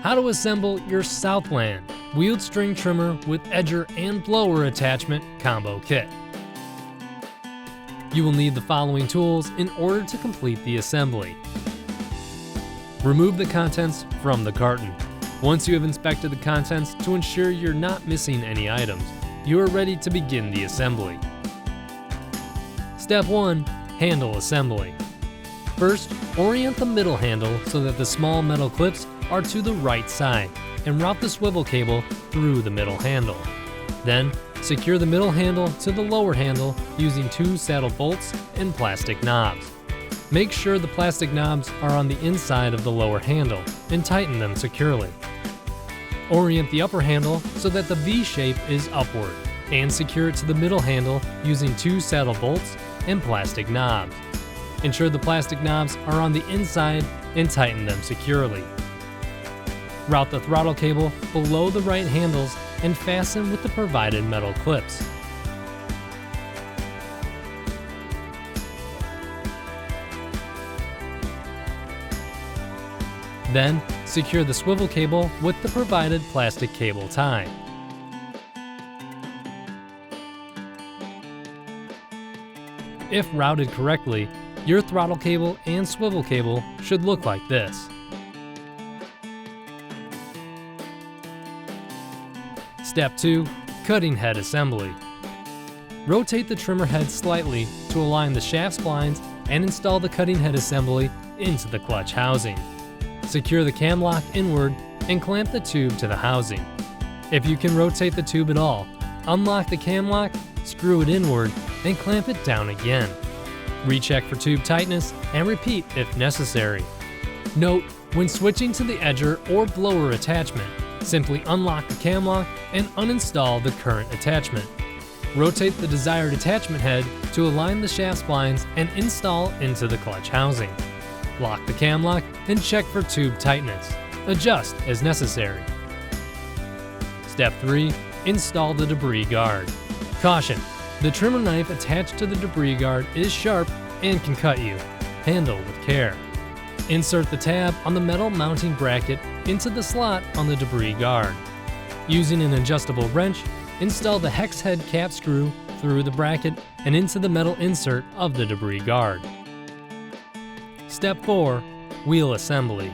How to assemble your Southland wheeled string trimmer with edger and blower attachment combo kit. You will need the following tools in order to complete the assembly. Remove the contents from the carton. Once you have inspected the contents to ensure you're not missing any items, you are ready to begin the assembly. Step 1. Handle assembly. First, orient the middle handle so that the small metal clips are to the right side and route the swivel cable through the middle handle. Then, secure the middle handle to the lower handle using 2 saddle bolts and plastic knobs. Make sure the plastic knobs are on the inside of the lower handle and tighten them securely. Orient the upper handle so that the V shape is upward and secure it to the middle handle using 2 saddle bolts and plastic knobs. Ensure the plastic knobs are on the inside and tighten them securely. Route the throttle cable below the right handles and fasten with the provided metal clips. Then, secure the swivel cable with the provided plastic cable tie. If routed correctly, your throttle cable and swivel cable should look like this. Step 2. Cutting head assembly. Rotate the trimmer head slightly to align the shaft splines and install the cutting head assembly into the clutch housing. Secure the cam lock inward and clamp the tube to the housing. If you can rotate the tube at all, unlock the cam lock, screw it inward, and clamp it down again. Recheck for tube tightness and repeat if necessary. Note, when switching to the edger or blower attachment, simply unlock the cam lock and uninstall the current attachment. Rotate the desired attachment head to align the shaft splines and install into the clutch housing. Lock the cam lock and check for tube tightness. Adjust as necessary. Step 3. Install the debris guard. Caution! The trimmer knife attached to the debris guard is sharp and can cut you. Handle with care. Insert the tab on the metal mounting bracket into the slot on the debris guard. Using an adjustable wrench, install the hex head cap screw through the bracket and into the metal insert of the debris guard. Step 4. Wheel assembly.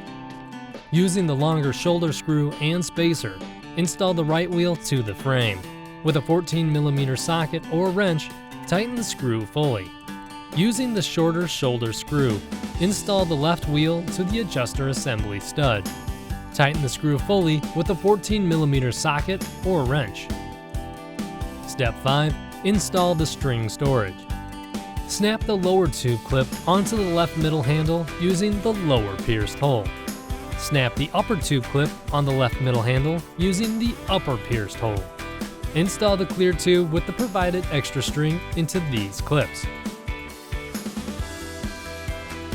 Using the longer shoulder screw and spacer, install the right wheel to the frame. With a 14mm socket or wrench, tighten the screw fully. Using the shorter shoulder screw, install the left wheel to the adjuster assembly stud. Tighten the screw fully with a 14mm socket or wrench. Step 5. Install the string storage. Snap the lower tube clip onto the left middle handle using the lower pierced hole. Snap the upper tube clip on the left middle handle using the upper pierced hole. Install the clear tube with the provided extra string into these clips.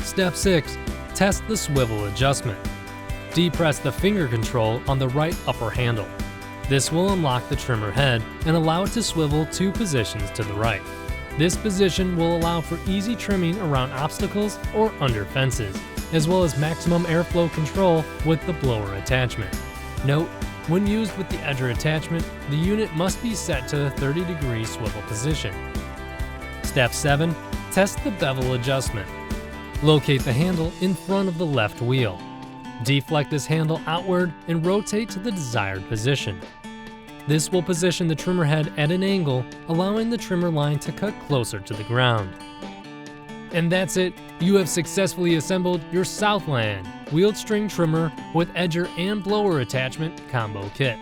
Step 6. Test the swivel adjustment. Depress the finger control on the right upper handle. This will unlock the trimmer head and allow it to swivel 2 positions to the right. This position will allow for easy trimming around obstacles or under fences, as well as maximum airflow control with the blower attachment. Note, when used with the edger attachment, the unit must be set to the 30-degree swivel position. Step 7. Test the bevel adjustment. Locate the handle in front of the left wheel. Deflect this handle outward and rotate to the desired position. This will position the trimmer head at an angle, allowing the trimmer line to cut closer to the ground. And that's it! You have successfully assembled your Southland wheeled string trimmer with edger and blower attachment combo kit.